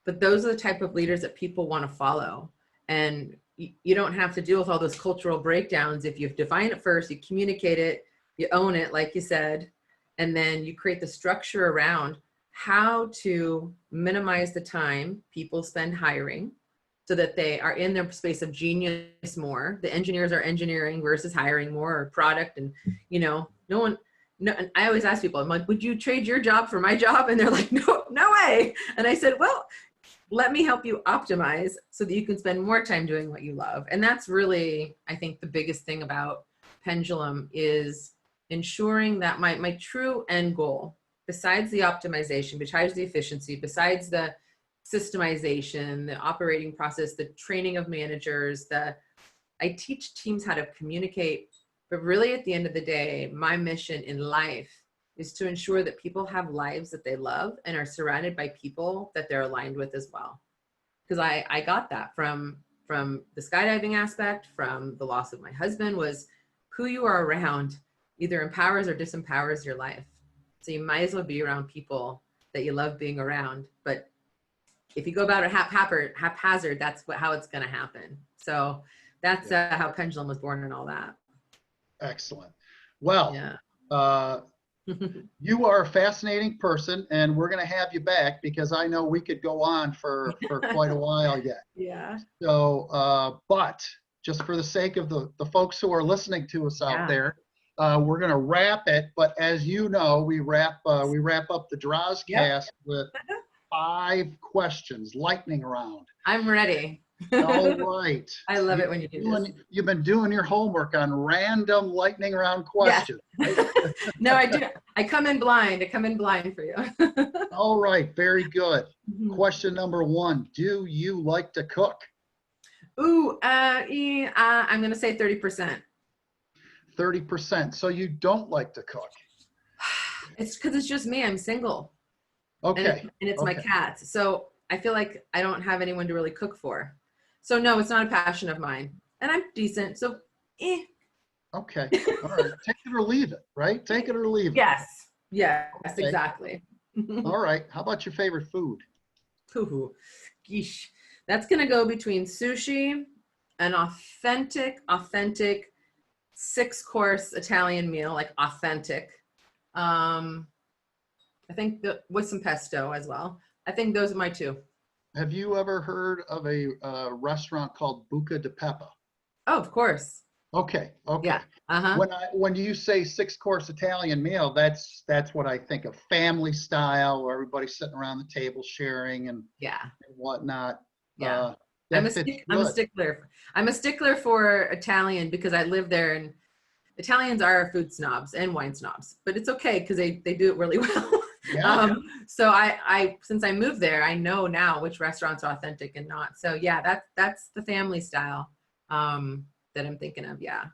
but those are the type of leaders that people want to follow. And you don't have to deal with all those cultural breakdowns. If you define it first, you communicate it, you own it, like you said, and then you create the structure around how to minimize the time people spend hiring so that they are in their space of genius more. The engineers are engineering versus hiring more, or product. And, you know, no, I always ask people, I'm like, would you trade your job for my job? And they're like, no way. And I said, well, let me help you optimize so that you can spend more time doing what you love. And that's really, I think, the biggest thing about Pendulum is ensuring that my true end goal, besides the optimization, besides the efficiency, besides the systemization, the operating process, the training of managers, I teach teams how to communicate. But really, at the end of the day, my mission in life is to ensure that people have lives that they love and are surrounded by people that they're aligned with as well. Because I got that from the skydiving aspect, from the loss of my husband, was who you are around either empowers or disempowers your life. So you might as well be around people that you love being around. But if you go about it haphazard, that's how it's going to happen. So that's how Pendulum was born and all that. excellent. Well, Yeah. you are a fascinating person, and we're going to have you back because I know we could go on for quite a while yet. Yeah. So, but just for the sake of the folks who are listening to us out there, we're going to wrap it. But as you know, we wrap up the Drozcast with 5 questions, lightning round. I'm ready. All right. I love it when you do this. You've been doing your homework on random lightning round questions. Yes. Right? No, I do. I come in blind for you. All right. Very good. Question number 1. Do you like to cook? Ooh, I'm going to say 30%. 30%. So you don't like to cook? It's because it's just me. I'm single. Okay. And it's my cats. So I feel like I don't have anyone to really cook for. So no, it's not a passion of mine. And I'm decent. So, Okay. All right. Take it or leave it, right? Take it or leave it. Yes. Yes, Okay. exactly. All right. How about your favorite food? Ooh, geesh. That's going to go between sushi, an authentic 6-course Italian meal, like authentic. I think with some pesto as well. I think those are my 2. Have you ever heard of a restaurant called Buca di Beppo? Oh, of course. Okay, okay. Yeah. Uh-huh. When you say six-course Italian meal, that's what I think of, family style, where everybody's sitting around the table sharing Yeah. and whatnot. Yeah. Uh, that fits I'm a good. stickler. I'm a stickler for Italian because I live there, and Italians are food snobs and wine snobs, but it's okay because they do it really well. Yeah, So I since I moved there, I know now which restaurants are authentic and not. So yeah, that's the family style that I'm thinking of. Yeah.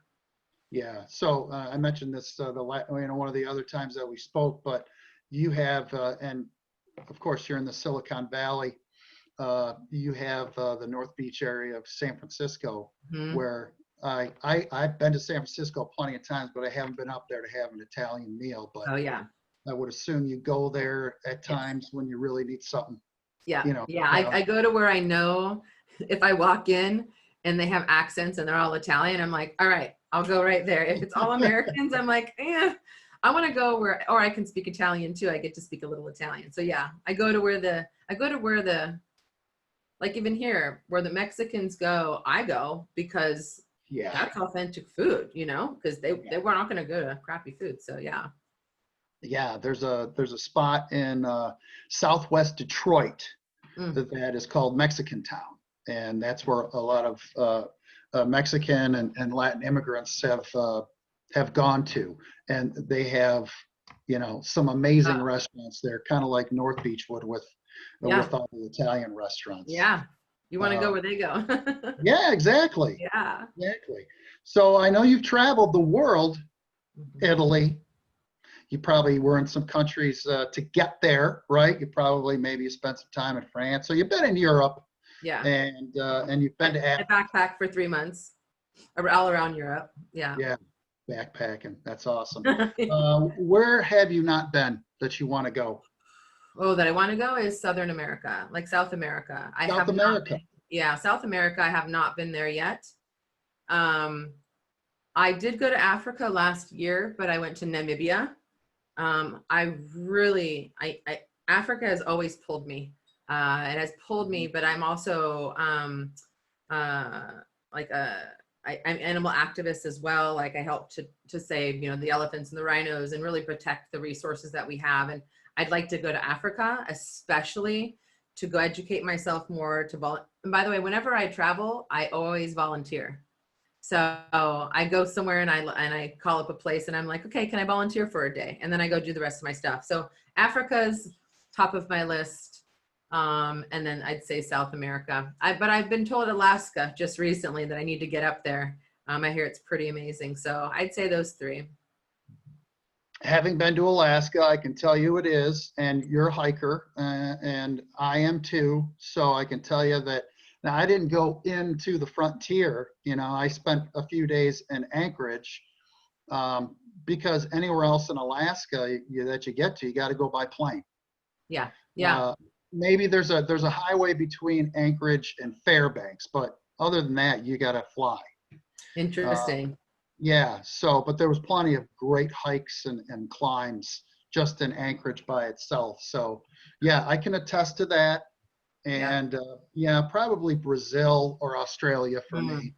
yeah. So I mentioned this one of the other times that we spoke, but you have and of course you're in the Silicon Valley. You have the North Beach area of San Francisco, Hmm. where I've been to San Francisco plenty of times, but I haven't been up there to have an Italian meal. But Oh yeah. I would assume you go there at Yes. times when you really need something, Yeah. you know. Yeah. I go to where I know if I walk in and they have accents and they're all Italian, I'm like, all right, I'll go right there. If it's all Americans, I'm like, I want to go where, or I can speak Italian too. I get to speak a little Italian. So yeah, I go to where like even here, where the Mexicans go, I go because Yeah, that's authentic food, because yeah, they were not going to go to crappy food. So yeah. yeah. There's a spot in Southwest Detroit Mm, that is called Mexican Town, and that's where a lot of Mexican and Latin immigrants have gone to, and they have, some amazing uh, restaurants there, kind of like North Beach would yeah. with all the Italian restaurants. Yeah. You want to go Uh, where they go. yeah, exactly, Yeah. exactly. So I know you've traveled the world, Mhm. Italy. You probably were in some countries to get there, right? You probably maybe you spent some time in France. So you've been in Europe Yeah. and you've been to I backpacked for 3 months all around Europe. Yeah. yeah, backpacking. That's awesome. Where have you not been that you want to go? Oh, that I want to go is Southern America, like South America. I South have not America. been, yeah, South America. I have not been there yet. Um, I did go to Africa last year, but I went to Namibia. I really, Africa has always pulled me. It has pulled me, Mhm. but I'm also uh, like I'm animal activist as well. Like I help to save, the elephants and the rhinos and really protect the resources that we have. And I'd like to go to Africa, especially to go educate myself more And by the way, whenever I travel, I always volunteer. So I go somewhere and I call up a place and I'm like, okay, can I volunteer for a day? And then I go do the rest of my stuff. So Africa's top of my list. And then I'd say South America. But I've been told Alaska just recently that I need to get up there. I hear it's pretty amazing. So I'd say those three. Having been to Alaska, I can tell you it is, and you're a hiker, and I am too. So I can tell you that. Now, I didn't go into the frontier. I spent a few days in Anchorage because anywhere else in Alaska that you get to, you got to go by plane. Yeah. Yeah. Uh, Maybe there's a highway between Anchorage and Fairbanks, but other than that, you got to fly. Uh, Interesting. yeah, but there was plenty of great hikes and climbs just in Anchorage by itself. So yeah, I can attest to that. Yeah. And yeah, probably Brazil or Australia for Mm. me.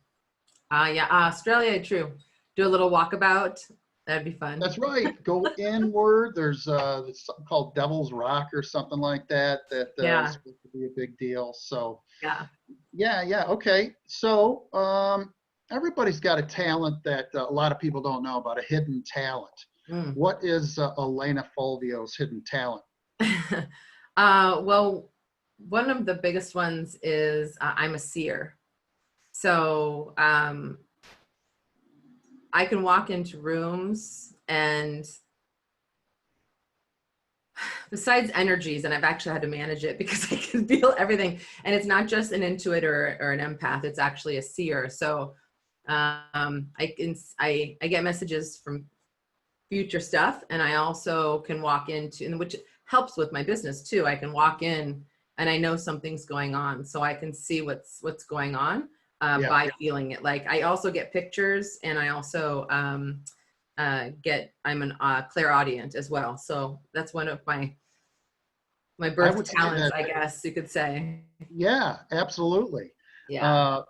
Yeah. Australia, true. Do a little walkabout. That'd be fun. That's right. Go inward. There's something called Devil's Rock or something like that is Yeah. supposed to be a big deal. So Yeah. yeah, yeah, okay. So everybody's got a talent that a lot of people don't know about, a hidden talent. Mm. What is Alana Fulvio's hidden talent? Well, one of the biggest ones is I'm a seer. So I can walk into rooms and besides energies, and I've actually had to manage it because I can feel everything. And it's not just an intuit or an empath, it's actually a seer. So I get messages from future stuff, and I also can walk into, and which helps with my business too. I can walk in and I know something's going on, so I can see what's going on Yeah, by feeling it. Like I also get pictures, and I also I'm an clairaudient as well. So that's one of my I birth would say talents, that, I guess you could say. yeah, absolutely. Yeah. Uh,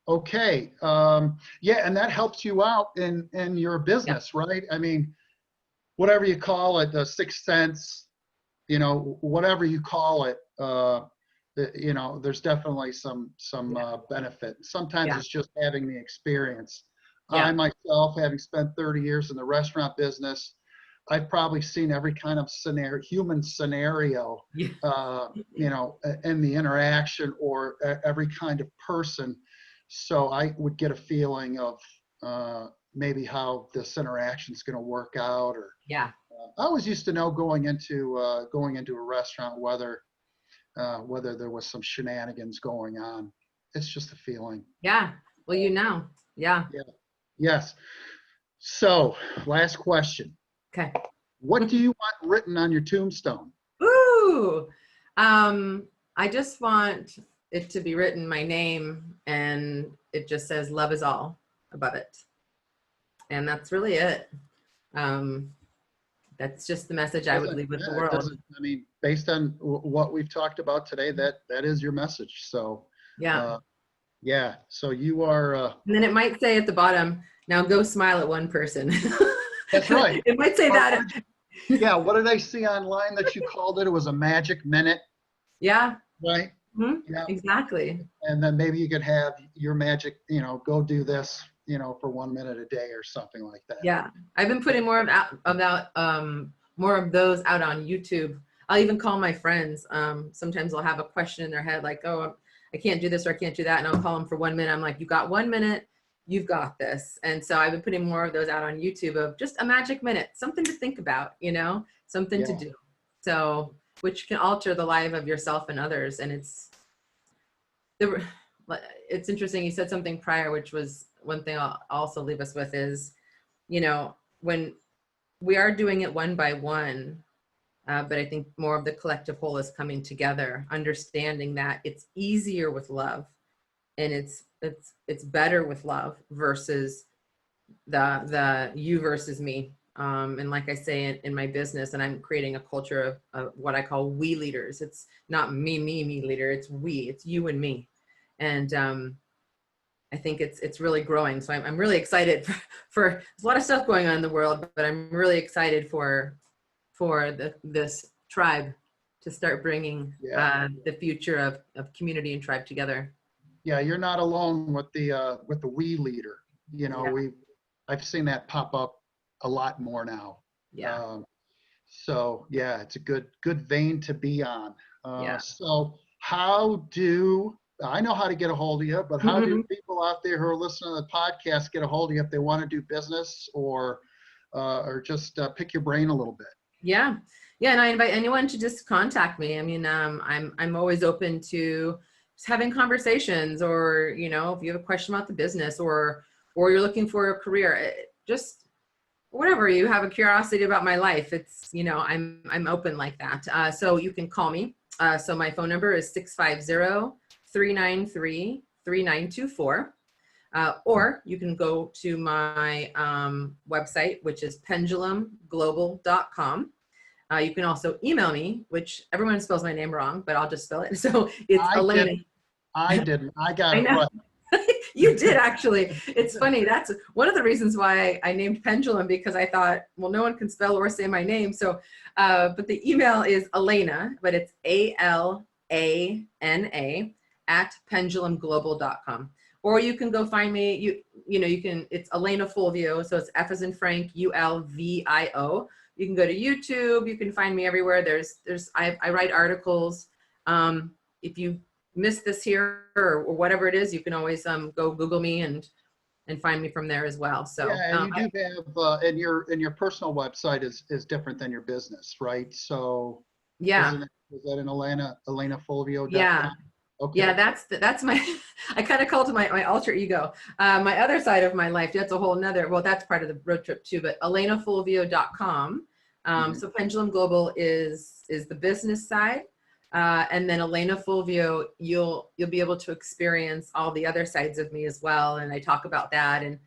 Okay. Yeah, and that helps you out in your Yeah, business, right? I mean, whatever you call it, the sixth sense, whatever you call it, there's definitely some yeah, benefit. Sometimes yeah, it's just having the experience. I yeah, myself, having spent 30 years in the restaurant business, I've probably seen every kind of human scenario, yeah, in the interaction, or every kind of person. So I would get a feeling of maybe how this interaction is going to work out, or yeah, I always used to know going into a restaurant whether there was some shenanigans going on. It's just a feeling. yeah. Well, yeah. Yeah. Yes. So, last question. Okay. What do you want written on your tombstone? Ooh. Um, I just want it to be written my name, and it just says love is all above it. And that's really it. Um, that's just the message I would Doesn't leave with the yeah, it world. doesn't. I mean, based on what we've talked about today, that is your message. So, Yeah. uh, yeah. So you are. And then it might say at the bottom, now go smile at one person. That's right. It might say Or that. yeah. What did I see online that you called it? It was a magic minute, Yeah. right? Mhm. Yeah. Exactly. And then maybe you could have your magic, go do this, for 1 minute a day or something like that. Yeah. I've been putting more more of those out on YouTube. I'll even call my friends. Sometimes they'll have a question in their head like, oh, I can't do this or I can't do that. And I'll call them for 1 minute. I'm like, you got 1 minute, you've got this. And so I've been putting more of those out on YouTube of just a magic minute, something to think about, something to Yeah. do. So, which can alter the life of yourself and others. And the, it's interesting. You said something prior, which was one thing I'll also leave us with is, when we are doing it one by one, but I think more of the collective whole is coming together, understanding that it's easier with love, and it's better with love versus the you versus me. And like I say in my business, and I'm creating a culture of what I call we leaders. It's not me leader. It's we. It's you and me, and I think it's really growing. So I'm really excited for there's a lot of stuff going on in the world, but I'm really excited for this tribe to start bringing Yeah. the future of community and tribe together. Yeah. You're not alone with the we leader. Yeah, I've seen that pop up a lot more now. yeah, Um, so yeah, it's a good vein to be on. yeah. So I know how to get a hold of you, but how do people out there who are listening to the podcast get a hold of you if they want to do business, or just pick your brain a little bit? Yeah, yeah, and I invite anyone to just contact me. I mean, I'm always open to just having conversations, or if you have a question about the business, or you're looking for a career, just whatever you have a curiosity about my life. It's I'm open like that. So you can call me. So my phone number is 650-393-3924. Or you can go to my website, which is pendulumglobal.com. You can also email me, which everyone spells my name wrong, but I'll just spell it. So it's I Elena. didn't. I didn't. I got I it know. right. You did actually. It's funny. That's one of the reasons why I named Pendulum, because I thought, well, no one can spell or say my name. So, but the email is Alana, but it's ALANA at pendulumglobal.com. Or you can go find me. You can. It's Alana Fulvio. So it's F as in Frank, ULVIO. You can go to YouTube. You can find me everywhere. I write articles. If you miss this here, or whatever it is, you can always go Google me and find me from there as well. So Yeah, and you do have and your personal website is different than your business, right? So yeah, is that in yeah, alanafulvio.com? yeah. Okay. That's my I kind of call it my alter ego. My other side of my life. That's a whole nother. Well, that's part of the road trip too. But alanafulvio.com. Mhm. So Pendulum Global is the business side. And then Alana Fulvio, you'll be able to experience all the other sides of me as well. And I talk about that, and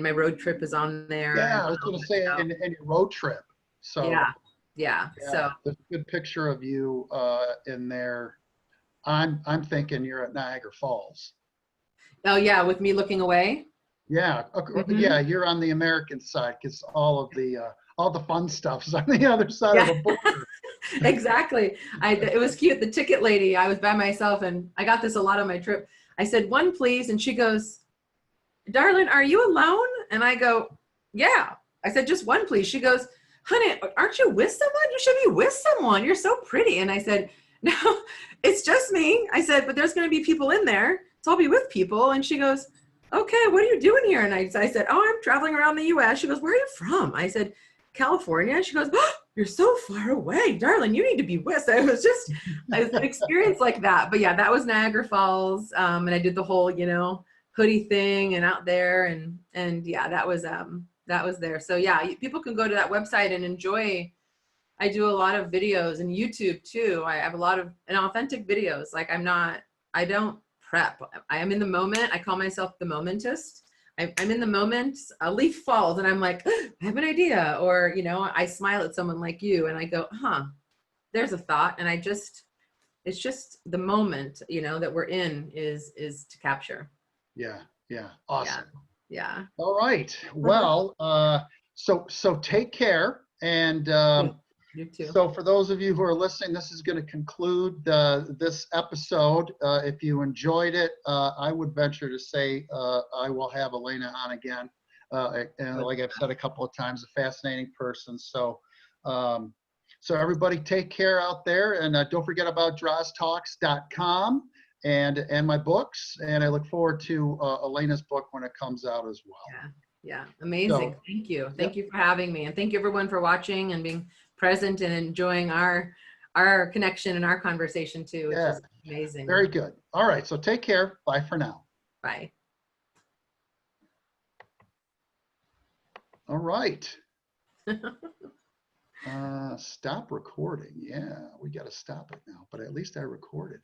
my road trip is on there. Yeah, And I was going to say in your road trip. So yeah, yeah. yeah, So there's a good picture of you in there. I'm thinking you're at Niagara Falls. Oh yeah, with me looking away. Yeah, yeah, Hmm. you're on the American side because all the fun stuff's on the other side of Yeah, the border. exactly. It was cute. The ticket lady, I was by myself and I got this a lot on my trip. I said, one, please. And she goes, darling, are you alone? And I go, yeah. I said, just one, please. She goes, honey, aren't you with someone? You should be with someone. You're so pretty. And I said, no, it's just me. I said, but there's going to be people in there. So I'll be with people. And she goes, okay, what are you doing here? And I said, oh, I'm traveling around the US. She goes, where are you from? I said, California. She goes, oh, you're so far away, darling. You need to be with. So it was just an experience like that. But yeah, that was Niagara Falls. And I did the whole, hoodie thing and out there and yeah, that was there. So yeah, people can go to that website and enjoy. I do a lot of videos and YouTube too. I have a lot of and authentic videos. Like I don't prep. I am in the moment. I call myself the momentist. I'm in the moment. A leaf falls and I'm like, I have an idea. Or, I smile at someone like you and I go, there's a thought. And it's just the moment, that we're in is to capture. Yeah, yeah, Yeah. awesome. Yeah. All right. Uh-huh. Well, so take care. And You too. so for those of you who are listening, this is going to conclude this episode. If you enjoyed it, I would venture to say I will have Elena on again. And like I've said a couple of times, a fascinating person. Um, so everybody take care out there. And don't forget about droztalks.com and my books. And I look forward to Elena's book when it comes out as well. Yeah. Yeah. Amazing. So, Thank you. Thank yep, you for having me. And thank you everyone for watching and being present and enjoying our connection and our conversation too, which yeah, is amazing. very good. All right. So take care. Bye for now. Bye. All right. Stop recording. Yeah, we got to stop it now, but at least I recorded.